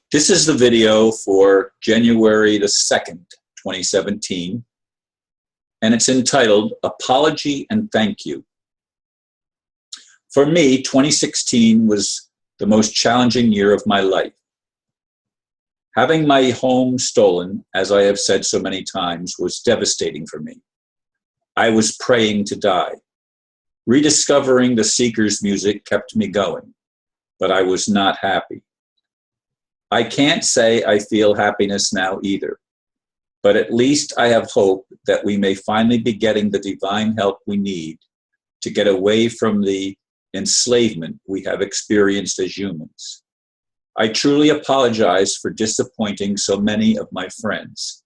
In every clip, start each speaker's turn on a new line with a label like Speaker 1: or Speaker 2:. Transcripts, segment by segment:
Speaker 1: This is the video for January the 2nd, 2017, and it's entitled Apology and Thank You. For me, 2016 was the most challenging year of my life. Having my home stolen, as I have said so many times, was devastating for me. I was praying to die. Rediscovering the Seekers' music kept me going, but I was not happy. I can't say I feel happiness now either, but at least I have hope that we may finally be getting the divine help we need to get away from the enslavement we have experienced as humans. I truly apologize for disappointing so many of my friends,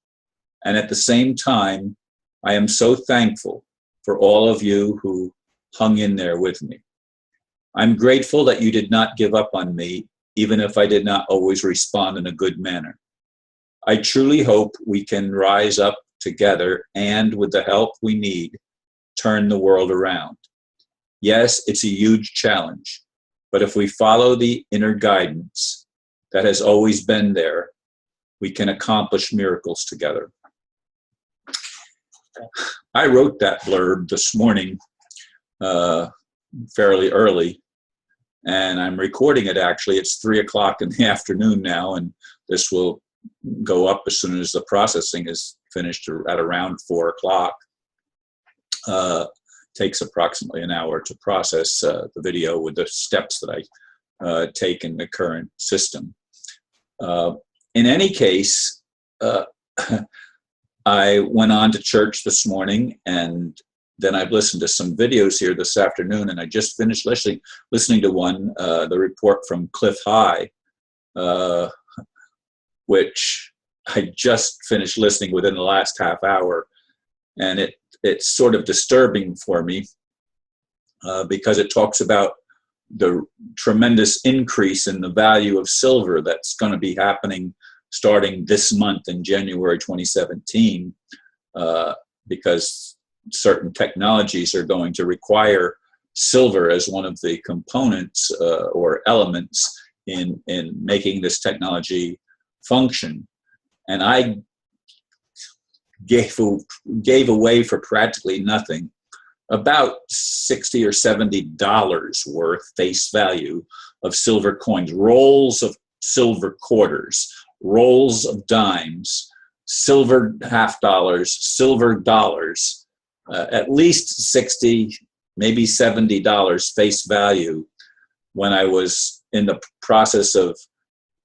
Speaker 1: and at the same time, I am so thankful for all of you who hung in there with me. I'm grateful that you did not give up on me, even if I did not always respond in a good manner. I truly hope we can rise up together and, with the help we need, turn the world around. Yes, it's a huge challenge, but if we follow the inner guidance that has always been there, we can accomplish miracles together. I wrote that blurb this morning fairly early, and I'm recording it actually. It's 3 o'clock in the afternoon now, and this will go up as soon as the processing is finished at around 4 o'clock. Takes approximately an hour to process the video with the steps that I take in the current system. In any case, I went on to church this morning, and then I've listened to some videos here this afternoon, and I just finished listening to one, the report from Cliff High, which I just finished listening within the last half hour, and it's sort of disturbing for me because it talks about the tremendous increase in the value of silver that's going to be happening starting this month in January 2017, because certain technologies are going to require silver as one of the components or elements in making this technology function. And I gave away for practically nothing about $60 or $70 worth face value of silver coins, rolls of silver quarters, rolls of dimes, silver half dollars, silver dollars, at least $60, maybe $70 face value when I was in the process of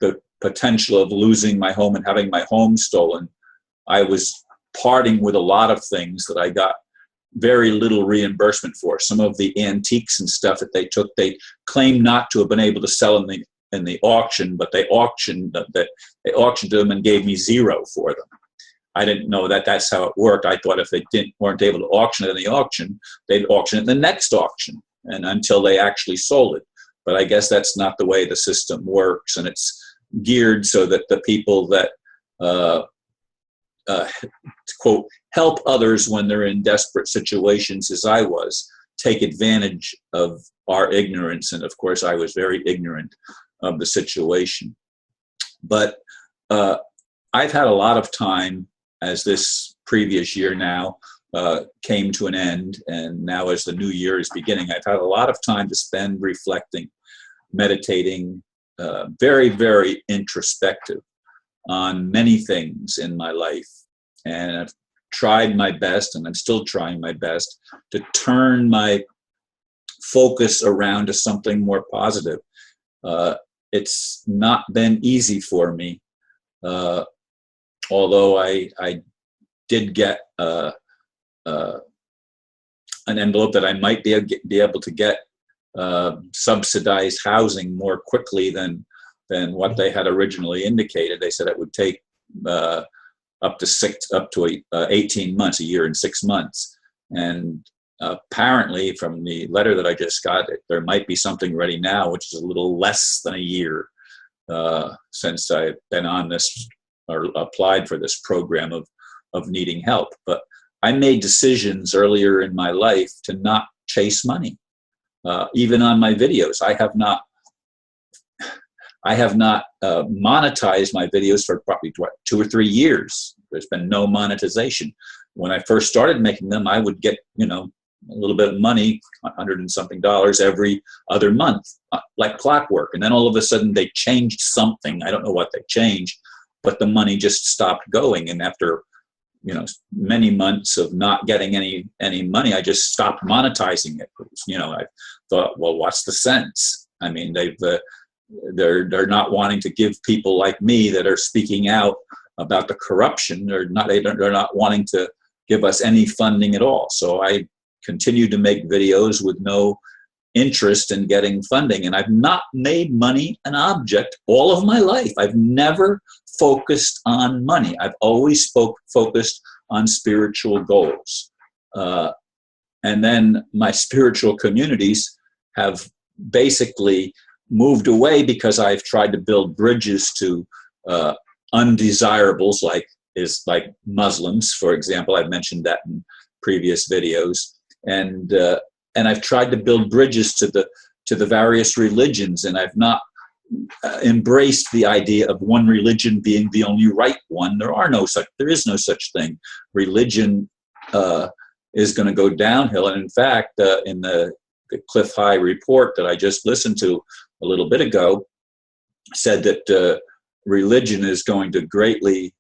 Speaker 1: the potential of losing my home and having my home stolen. I was parting with a lot of things that I got very little reimbursement for. Some of the antiques and stuff that they took, they claimed not to have been able to sell in the auction, but they auctioned them and gave me zero for them. I didn't know that that's how it worked. I thought if they weren't able to auction it in the auction, they'd auction it in the next auction, and until they actually sold it. But I guess that's not the way the system works, and it's geared so that the people that quote, help others when they're in desperate situations, as I was, take advantage of our ignorance. And of course, I was very ignorant of the situation. But I've had a lot of time as this previous year now came to an end, and now as the new year is beginning, I've had a lot of time to spend reflecting, meditating, very, very introspective on many things in my life. And I've tried my best, and I'm still trying my best, to turn my focus around to something more positive. It's not been easy for me, although I did get an envelope that I might be able to get subsidized housing more quickly than what they had originally indicated. They said it would take up to 18 months, a year and 6 months. And apparently from the letter that I just got, there might be something ready now, which is a little less than a year since I've been on this or applied for this program of needing help. But I made decisions earlier in my life to not chase money. Even on my videos, I have not monetized my videos for probably 2 or 3 years. There's been no monetization. When I first started making them, I would get, you know, a little bit of money, $100 and something every other month, like clockwork. And then all of a sudden they changed something. I don't know what they changed, but the money just stopped going. And after, you know, many months of not getting any money, I just stopped monetizing it. You know, I thought, well, what's the sense? I mean, they're not wanting to give people like me that are speaking out about the corruption. They're not wanting to give us any funding at all. So I continue to make videos with no interest in getting funding. And I've not made money an object all of my life. I've never focused on money. I've always focused on spiritual goals. And then my spiritual communities have basically moved away because I've tried to build bridges to undesirables like Muslims, for example. I've mentioned that in previous videos. And I've tried to build bridges to the various religions, and I've not embraced the idea of one religion being the only right one. There is no such thing. Religion is going to go downhill, and in fact, in the Cliff High report that I just listened to a little bit ago, said that religion is going to greatly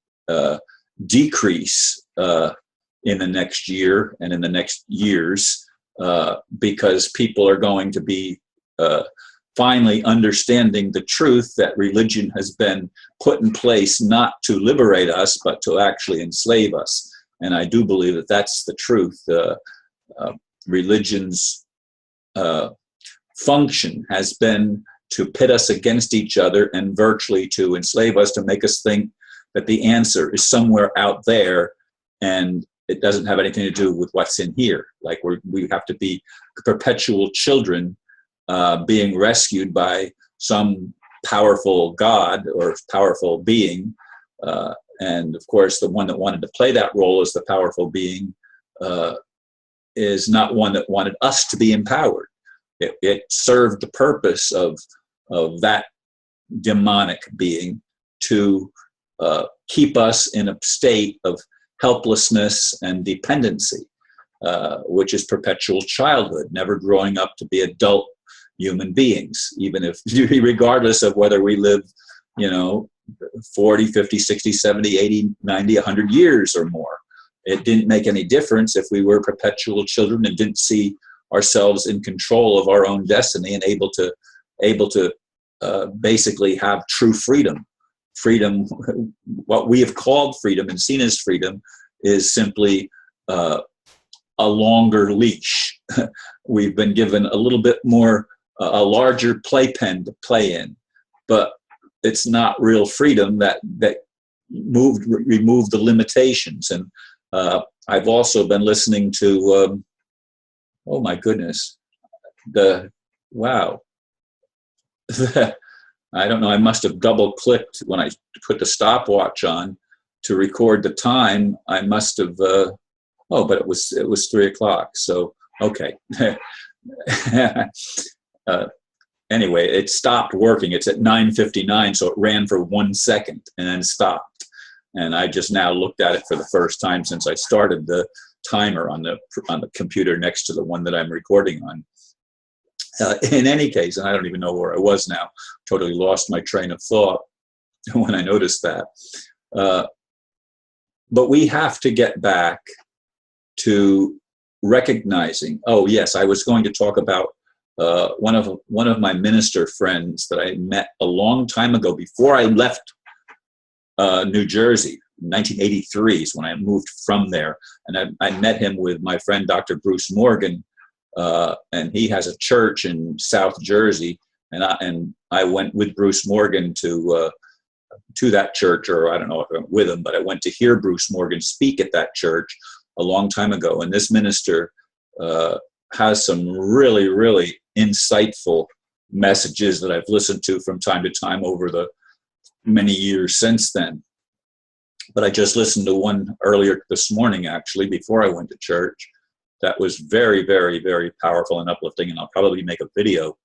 Speaker 1: decrease in the next year and in the next years, because people are going to be finally understanding the truth that religion has been put in place not to liberate us, but to actually enslave us. And I do believe that that's the truth. Religion's function has been to pit us against each other and virtually to enslave us, to make us think that the answer is somewhere out there, and it doesn't have anything to do with what's in here. Like we have to be perpetual children being rescued by some powerful God or powerful being. And of course, the one that wanted to play that role as the powerful being is not one that wanted us to be empowered. It served the purpose of that demonic being to keep us in a state of helplessness and dependency, which is perpetual childhood, never growing up to be adult human beings, even if, regardless of whether we live, 40, 50, 60, 70, 80, 90, 100 years or more. It didn't make any difference if we were perpetual children and didn't see ourselves in control of our own destiny and able to basically have true freedom. Freedom, what we have called freedom and seen as freedom, is simply a longer leash. We've been given a little bit more, a larger playpen to play in, but it's not real freedom that removed the limitations. And I've also been listening to, oh my goodness, wow. I don't know, I must have double clicked when I put the stopwatch on to record the time. I must have, but it was 3:00. So, okay. Anyway, it stopped working. It's at 9:59, so it ran for 1 second and then stopped. And I just now looked at it for the first time since I started the timer on the computer next to the one that I'm recording on. In any case, and I don't even know where I was now, totally lost my train of thought when I noticed that. But we have to get back to recognizing, oh yes, I was going to talk about one of my minister friends that I met a long time ago before I left New Jersey. 1983 is when I moved from there, and I met him with my friend Dr. Bruce Morgan, and he has a church in South Jersey, and I went with Bruce Morgan to that church, or I don't know if I went with him, but I went to hear Bruce Morgan speak at that church a long time ago. And this minister has some really, really insightful messages that I've listened to from time to time over the many years since then. But I just listened to one earlier this morning, actually, before I went to church, that was very, very, very powerful and uplifting, and I'll probably make a video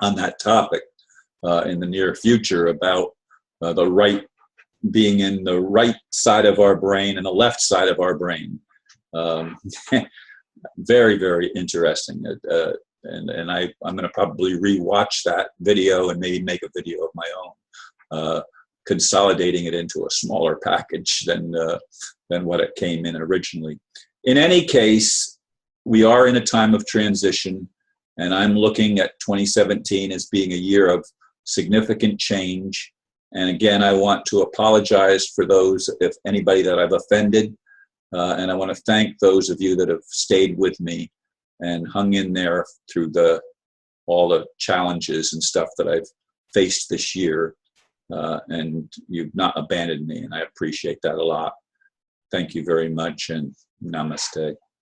Speaker 1: on that topic. in the near future about the right being in the right side of our brain and the left side of our brain. Very, very interesting. And I'm going to probably rewatch that video and maybe make a video of my own, consolidating it into a smaller package than what it came in originally. In any case, we are in a time of transition, and I'm looking at 2017 as being a year of significant change. And again, I want to apologize for those, if anybody that I've offended, and I want to thank those of you that have stayed with me and hung in there through all the challenges and stuff that I've faced this year. And you've not abandoned me, and I appreciate that a lot. Thank you very much, and namaste.